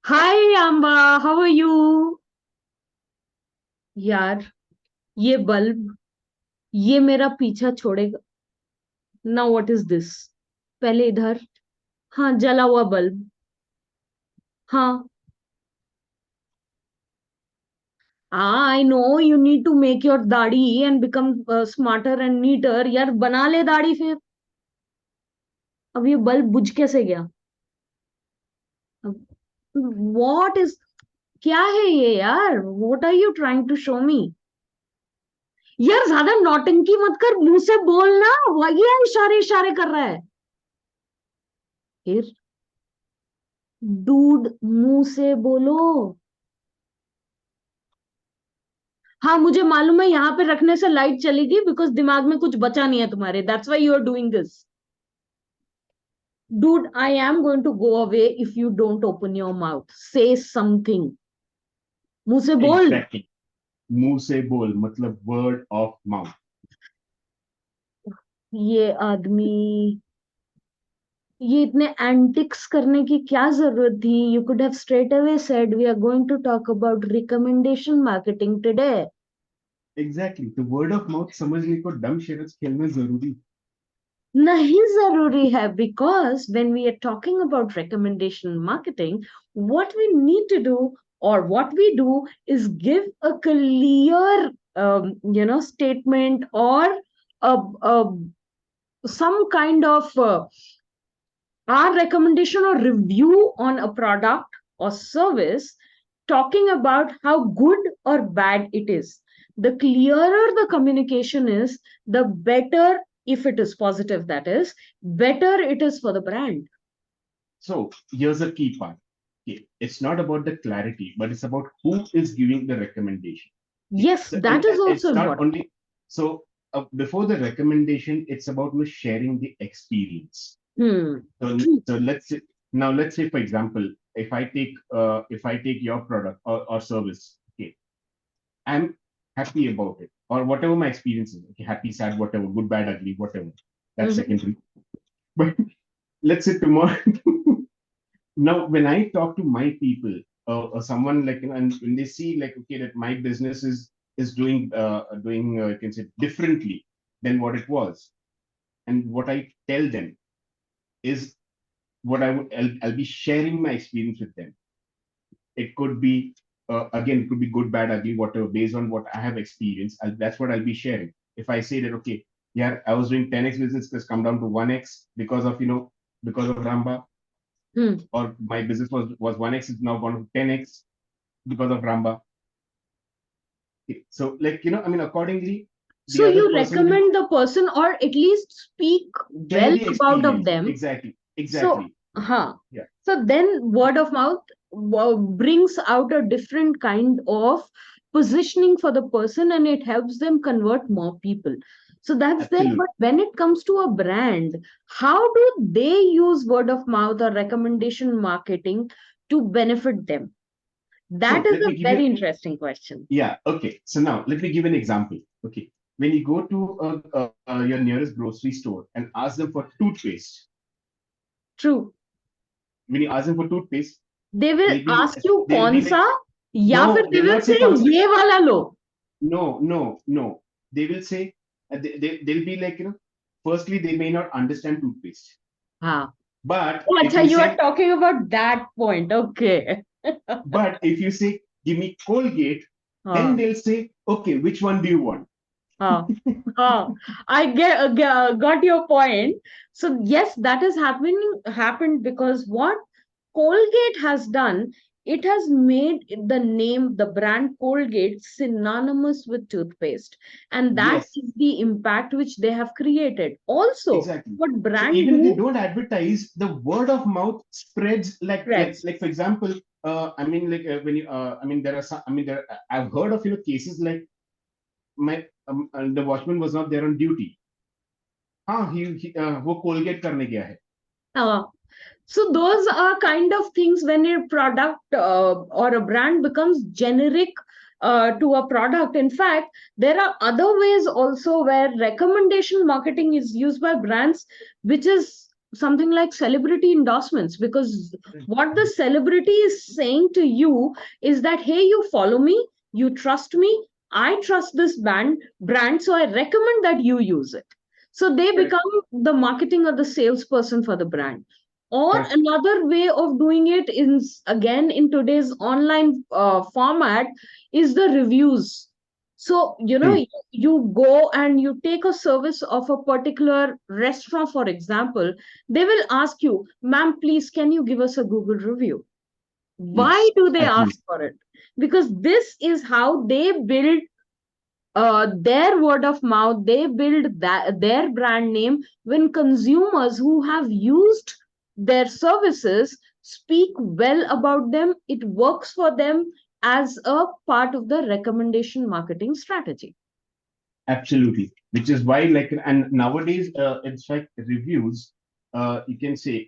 हाय आंबा, how are you? यार, ये बल्ब ये मेरा पीछा छोड़ेगा। Now what is this? पहले इधर। हाँ, जला हुआ बल्ब। हाँ। I know you need to make your दाढ़ी and become smarter and neater. यार, बना ले दाढ़ी फिर। अब ये बल्ब बुझ कैसे गया? What is? क्या है ये यार? What are you trying to show me? यार, ज्यादा नौटंकी मत कर, मुंह से बोलना। ये इशारे इशारे कर रहा है फिर। डूड, मुंह से बोलो। हाँ, मुझे मालूम है, यहाँ पे रखने से लाइट चलेगी बिकॉज दिमाग में कुछ बचा नहीं है तुम्हारे। That's why you are doing this. Dude, I am going to go away if you don't open your mouth. Say something. मुंह से बोल। एग्जैक्टली मुंह से बोल मतलब वर्ड ऑफ माउथ। ये आदमी, ये इतने एंटिक्स करने की क्या जरूरत थी? You could have straight away said we are going to talk about recommendation marketing today. Exactly तो वर्ड ऑफ माउथ समझने को डम शेरस खेलना जरूरी। नहीं जरूरी है, because when we are talking about recommendation marketing, what we need to do or what we do is give a clear statement or a, a some kind of our recommendation or review on a product or service, talking about how good or bad it is. The clearer the communication is, the better, if it is positive, that is, better it is for the brand. So here's a key part. Okay, it's not about the clarity, but it's about who is giving the recommendation. Okay, Yes, so that is also it's not important. only so before the recommendation, it's about sharing the experience. True. So let's say for example, if I take your product or service, okay, I'm happy about it or whatever my experience is. Okay, happy, sad, whatever, good, bad, ugly, whatever. That's Mhm. secondary. But let's say tomorrow. Now, when I talk to my people or someone like and when they see like okay that my business is doing you can say differently than what it was, and what I tell them is what I'll be sharing my experience with them. It could be again it could be good, bad, ugly, whatever based on what I have experienced. That's what I'll be sharing. If I say that okay, yeah, I was doing 10x business, it's come down to 1x because of because of Ramba, Hmm. or my business was 1x, it's now gone to 10x because of Ramba. Okay, so like I mean accordingly, the So other you person will recommend the person or at least speak share well the about of experience. them. Exactly, So, exactly. huh. Yeah, So then word of mouth brings out a different kind of positioning for the person and it helps them convert more people. So that's there. But absolutely. when it comes to a brand, how do they use word of mouth or recommendation marketing to benefit them? That So is let me a give you. very interesting question. Yeah, okay. So now let me give an example. Okay, when you go to your nearest grocery store and ask them for toothpaste, True. when you ask them for toothpaste, they will they'll be ask you they'll कौन be सा, like, या फिर no, they they'll will not say से concept. ये वाला लो. No, no, no. They will say they'll be like firstly they may not understand toothpaste, हाँ. but Oh, if अच्छा, you you are say talking about that point. Okay. but if you say give me Colgate, then हाँ. they'll say okay, which one do you want? हाँ. हाँ. I got your point. So yes, that is happened because what Colgate has done, it has made the name, the brand Colgate synonymous with toothpaste. And that Yes, is the impact which they have created. Also, exactly. what So brand even if they do? don't advertise, the word of mouth spreads Threads. like for example, I mean like when you I mean there are some I mean there I've heard of cases like my the watchman was not there on duty. हाँ वो Colgate करने गया है. So those are kind of things when a product or a brand becomes generic to a product. In fact, there are other ways also where recommendation marketing is used by brands, which is something like celebrity endorsements, because what the celebrity is saying to you is that, hey, you follow me, you trust me, I trust this brand, so I recommend that you use it. So they Correct. become the marketing or the salesperson for the brand. Or That another way of doing it is, again, in today's online format, is the reviews. So, true. you go and you take a service of a particular restaurant, for example, they will ask you, ma'am, please, can you give us a Google review? Why Yes, do they absolutely. ask for it? Because this is how they build their word of mouth, they build their brand name. When consumers who have used their services speak well about them, it works for them as a part of the recommendation marketing strategy. Absolutely. Which is why, like, and nowadays, in fact, reviews, you can say,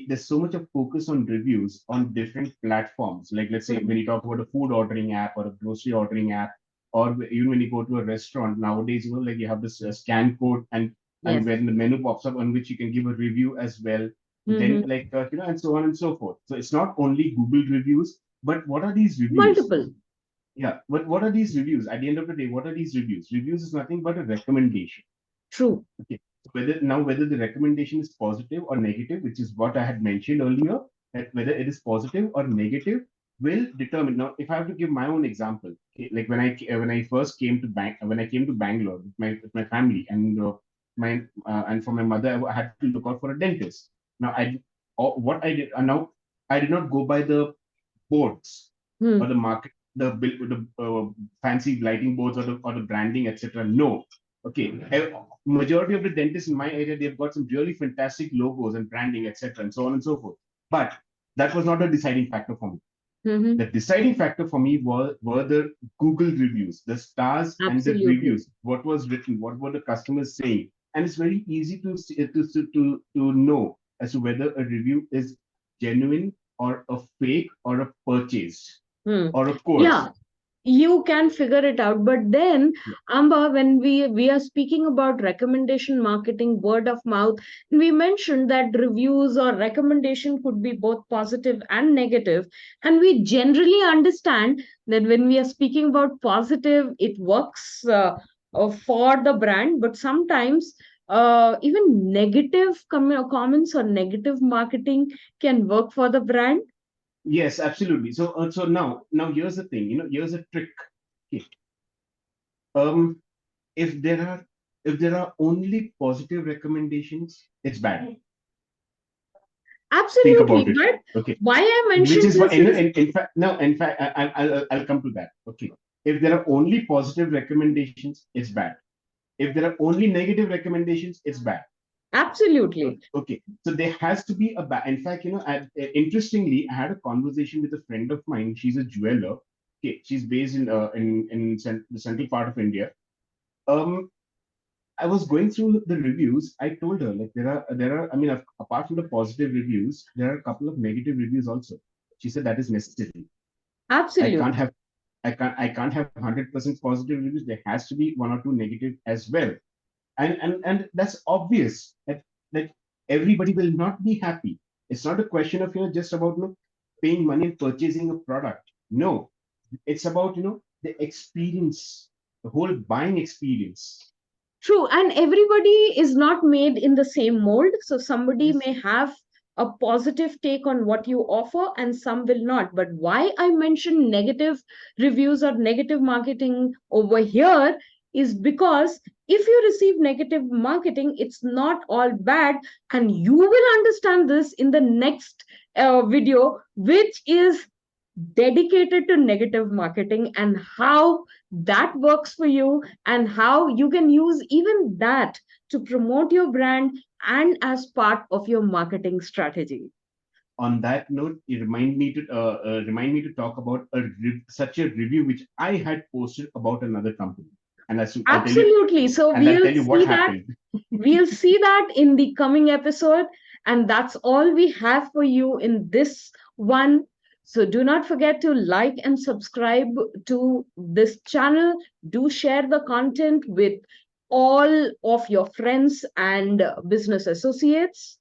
there's so much of focus on reviews on different platforms. Like, let's say, when Mhm. you talk about a food ordering app or a grocery ordering app, or even when you go to a restaurant nowadays, like you have this scan code, and Yes. when the menu pops up on which you can give a review as well. Then, Mhm. like, and so on and so forth. So it's not only Google reviews, but what are these reviews? Multiple. Yeah, but what are these reviews? At the end of the day, what are these reviews? Reviews is nothing but a recommendation. True. Okay. So whether the recommendation is positive or negative, which is what I had mentioned earlier, that whether it is positive or negative will determine. Now, if I have to give my own example, okay, like when I first came to when I came to Bangalore with my family, and for my mother, I had to look out for a dentist. Now, what I did now, I did not go by the boards or Hmm. the market, the fancy lighting boards or the branding, etc. No. Okay. Majority of the dentists in my area, they've got some really fantastic logos and branding, etc., and so on and so forth. But that was not a deciding factor for me. Mhm. The deciding factor for me were the Google reviews, the stars and the Absolutely. reviews. What was written, what were the customers saying, and it's very easy to know as to whether a review is genuine or a fake or a purchase Hmm. or a course. Yeah, you can figure it out. But then, Yeah. Amba, when we are speaking about recommendation marketing, word of mouth, we mentioned that reviews or recommendation could be both positive and negative. And we generally understand that when we are speaking about positive, it works for the brand. But sometimes even negative comments or negative marketing can work for the brand. Yes, absolutely. So now here's the thing. Here's a trick. Okay. Um, if there are only positive recommendations, it's bad. Think Absolutely. about it. But Okay. why I Which mentioned is what this is in fact no in fact I'll come to that. Okay, if there are only positive recommendations, it's bad. If there are only negative recommendations, it's bad. absolutely. Okay, so there has to be a bad. In fact, interestingly, I had a conversation with a friend of mine. She's a jeweler. Okay, she's based in the central part of India. um I was going through the reviews. I told her, like, I mean, apart from the positive reviews, there are a couple of negative reviews also. She said that is necessary. I can't Absolutely. have I can't have 100% positive reviews. There has to be one or two negative as well. And that's obvious that everybody will not be happy. It's not a question of just about paying money and purchasing a product. No, it's about the experience, the whole buying experience. True. And everybody is not made in the same mold. So somebody Yes. may have a positive take on what you offer and some will not. But why I mentioned negative reviews or negative marketing over here is because if you receive negative marketing, it's not all bad. And you will understand this in the next video, which is dedicated to negative marketing and how that works for you and how you can use even that to promote your brand and as part of your marketing strategy. On that note, it remind me to talk about such a review which I had posted about another company, and I'll tell you, Absolutely. So and I'll tell you what happened. we'll see that in the coming episode, and that's all we have for you in this one. So do not forget to like and subscribe to this channel. Do share the content with all of your friends and business associates.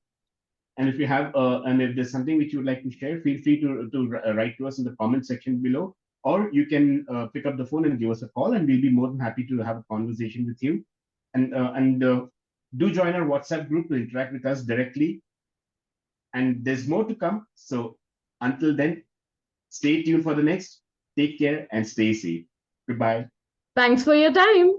And if you have, and if there's something which you would like to share, feel free to write to us in the comment section below, or you can pick up the phone and give us a call, and we'll be more than happy to have a conversation with you. And do join our WhatsApp group to interact with us directly. And there's more to come. So until then, stay tuned for the next. Take care and stay safe. Goodbye. Thanks for your time.